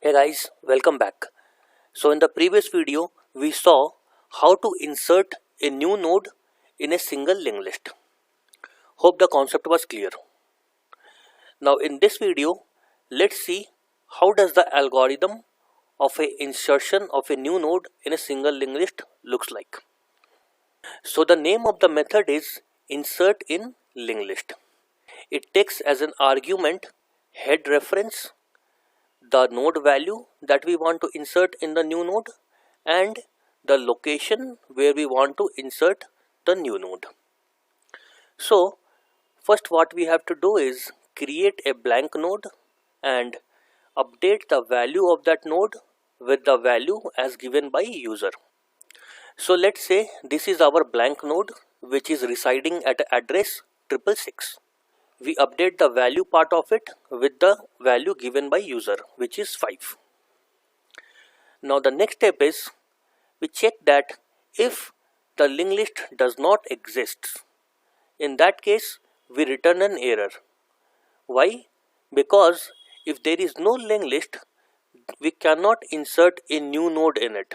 Hey guys, welcome back. So in the previous video, we saw how to insert a new node in a single linked list. Hope the concept was clear. Now in this video, let's see how does the algorithm of a insertion of a new node in a single linked list looks like. So the name of the method is insert in linked list. It takes as an argument head reference, the node value that we want to insert in the new node, and the location where we want to insert the new node. So first what we have to do is create a blank node and update the value of that node with the value as given by user. So let's say this is our blank node which is residing at address 666. We update the value part of it with the value given by user, which is 5. Now the next step is we check that if the linked list does not exist. In that case, we return an error. Why? Because if there is no linked list, we cannot insert a new node in it.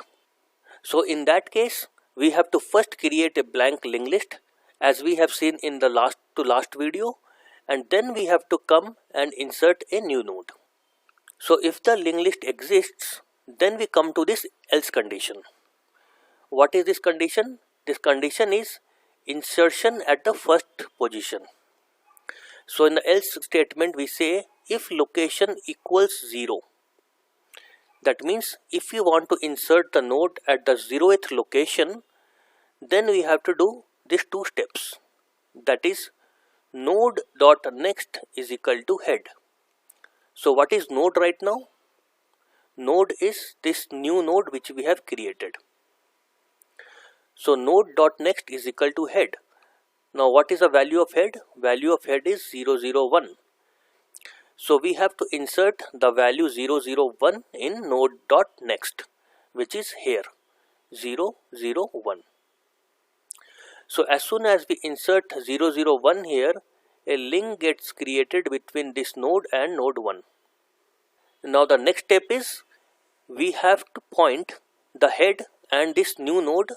So in that case, we have to first create a blank linked list as we have seen in the last video, and then we have to come and insert a new node. So if the linked list exists, then we come to this else condition. What is this condition? This condition is insertion at the first position. So in the else statement we say if location equals 0. That means if you want to insert the node at the 0th location, then we have to do these two steps. That is node.next is equal to head. So what is node right now? Node is this new node which we have created. So node.next is equal to head. Now what is the value of head? Value of head is 001. So we have to insert the value 001 in node.next, which is here 001. So as soon as we insert 001 here, a link gets created between this node and node 1. Now the next step is we have to point the head and this new node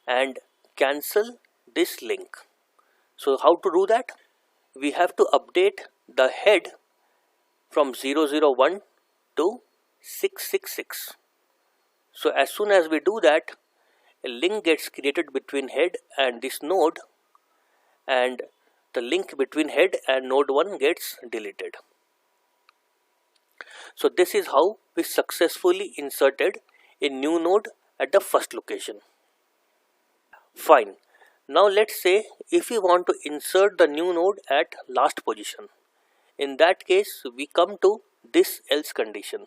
and cancel this link. So how to do that? We have to update the head from 001 to 666. So as soon as we do that, a link gets created between head and this node, and the link between head and node 1 gets deleted. So this is how we successfully inserted a new node at the first location. Fine. Now let's say if we want to insert the new node at last position. In that case, we come to this else condition.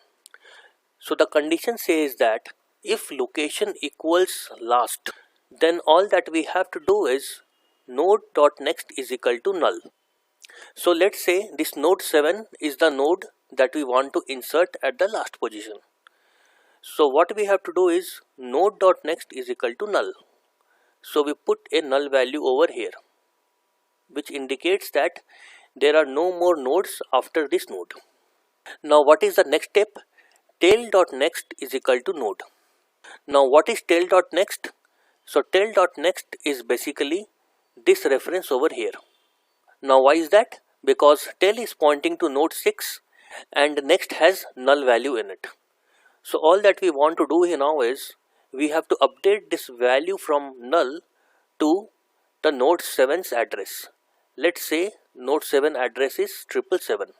So the condition says that if location equals last, then all that we have to do is node.next is equal to null. So let's say this node 7 is the node that we want to insert at the last position. So what we have to do is node.next is equal to null. So we put a null value over here, which indicates that there are no more nodes after this node. Now what is the next step? Tail.next is equal to node. Now what is tail.next? So tail.next is basically this reference over here. Now why is that? Because tail is pointing to node 6 and next has null value in it. So all that we want to do here now is we have to update this value from null to the node 7's address. Let's say node 7 address is 777.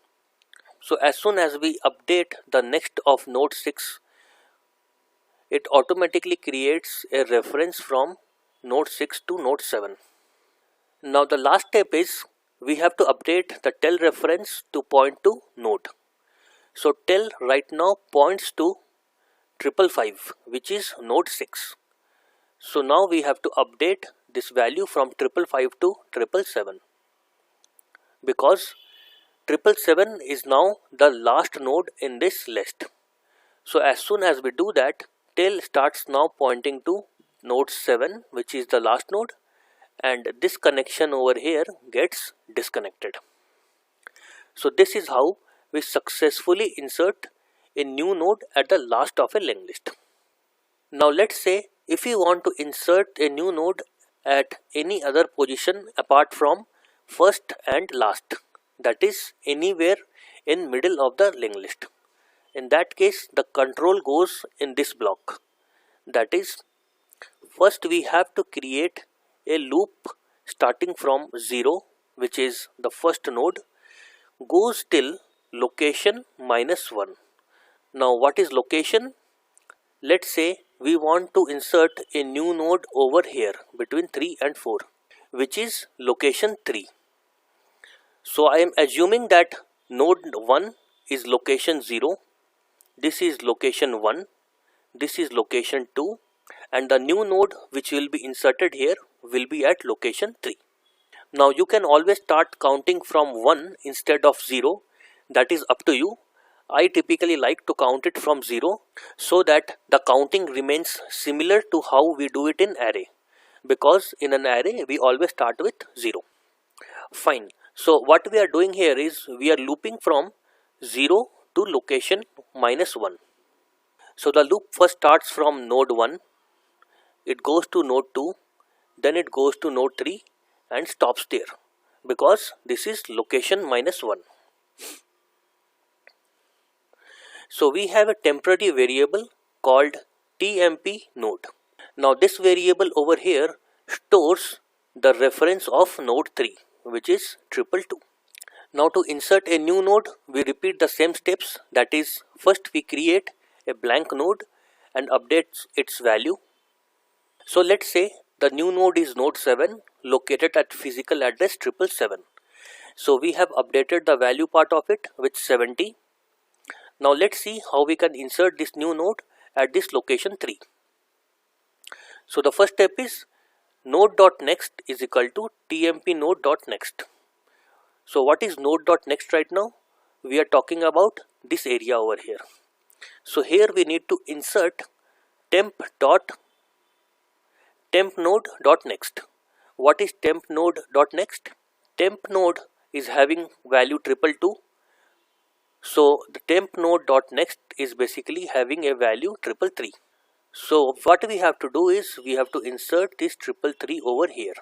So as soon as we update the next of node 6, it automatically creates a reference from node 6 to node 7. Now the last step is we have to update the tail reference to point to node. So tail right now points to 555, which is node 6. So now we have to update this value from 555 to 777, because 777 is now the last node in this list. So as soon as we do that, tail starts now pointing to node 7, which is the last node, and this connection over here gets disconnected. So this is how we successfully insert a new node at the last of a linked list. Now let's say if we want to insert a new node at any other position apart from first and last, that is anywhere in middle of the linked list. In that case, the control goes in this block. That is, first we have to create a loop starting from 0, which is the first node, goes till location -1. Now what is location? Let's say we want to insert a new node over here between 3 and 4, which is location 3. So I am assuming that node 1 is location 0, this is location 1, this is location 2, and the new node which will be inserted here will be at location 3. Now you can always start counting from 1 instead of 0, that is up to you. I typically like to count it from 0 so that the counting remains similar to how we do it in array, because in an array we always start with 0. Fine. So what we are doing here is we are looping from 0 to location -1. So the loop first starts from node 1, it goes to node 2, then it goes to node 3 and stops there, because this is location -1. So we have a temporary variable called TMP node. Now this variable over here stores the reference of node 3, which is 222. Now to insert a new node, we repeat the same steps. That is, first we create a blank node and update its value. So let's say the new node is node 7 located at physical address 777. So we have updated the value part of it with 70. Now let's see how we can insert this new node at this location 3. So the first step is node.next is equal to tmp node.next. So what is node.next right now? We are talking about this area over here. So here we need to insert temp node.next. What is temp node.next? Temp node is having value 222. So the temp node.next is basically having a value 333. So what we have to do is we have to insert this 333 over here.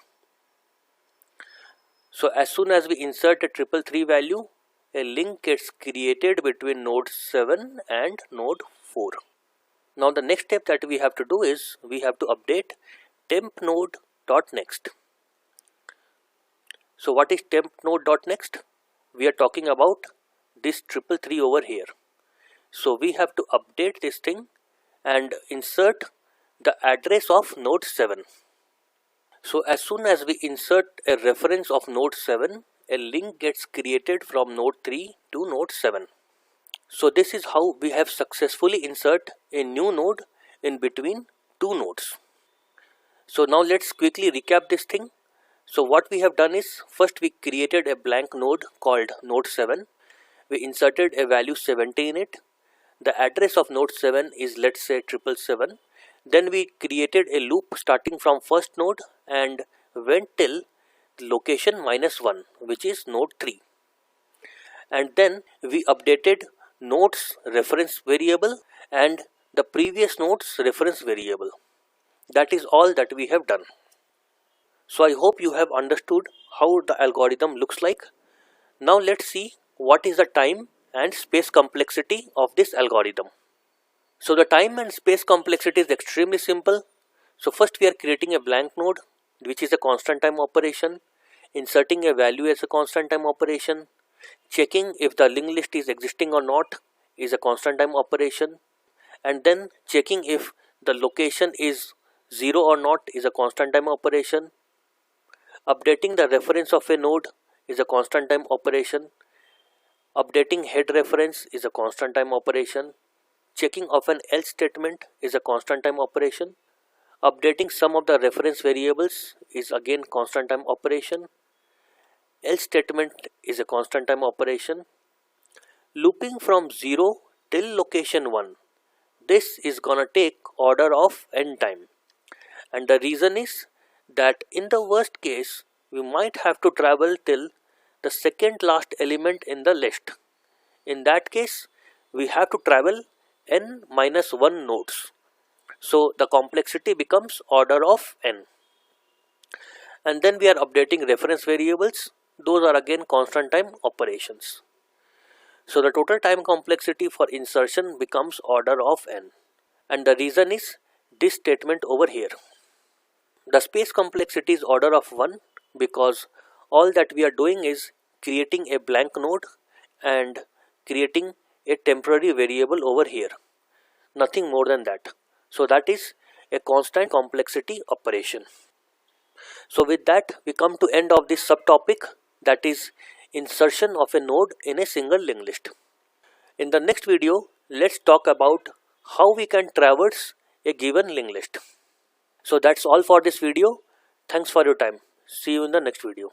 So as soon as we insert a 333 value, a link gets created between node 7 and node 4. Now the next step that we have to do is we have to update temp node.next. So what is temp node.next? We are talking about this 333 over here. So we have to update this thing and insert the address of node 7. So as soon as we insert a reference of node 7, a link gets created from node 3 to node 7. So this is how we have successfully insert a new node in between two nodes. So now let's quickly recap this thing. So what we have done is, first we created a blank node called node 7. We inserted a value 70 in it. The address of node 7 is, let's say, 777. Then we created a loop starting from first node and went till location -1, which is node 3. And then we updated node's reference variable and the previous node's reference variable. That is all that we have done. So I hope you have understood how the algorithm looks like. Now let's see what is the time and space complexity of this algorithm. So the time and space complexity is extremely simple. So first we are creating a blank node, which is a constant time operation, inserting a value as a constant time operation, checking if the linked list is existing or not is a constant time operation, and then checking if the location is 0 or not is a constant time operation. Updating the reference of a node is a constant time operation. Updating head reference is a constant time operation. Checking of an else statement is a constant time operation. Updating some of the reference variables is again constant time operation. Else statement is a constant time operation. Looping from 0 till location 1. This is gonna take order of n time. And the reason is that in the worst case, we might have to travel till the second last element in the list. In that case, we have to travel n minus 1 nodes. So the complexity becomes order of n. And then we are updating reference variables. Those are again constant time operations. So the total time complexity for insertion becomes order of n. And the reason is this statement over here. The space complexity is order of 1 because all that we are doing is creating a blank node and creating a temporary variable over here. Nothing more than that. So that is a constant complexity operation. So with that we come to end of this subtopic, that is insertion of a node in a single linked list. In the next video, let's talk about how we can traverse a given linked list. So that's all for this video. Thanks for your time. See you in the next video.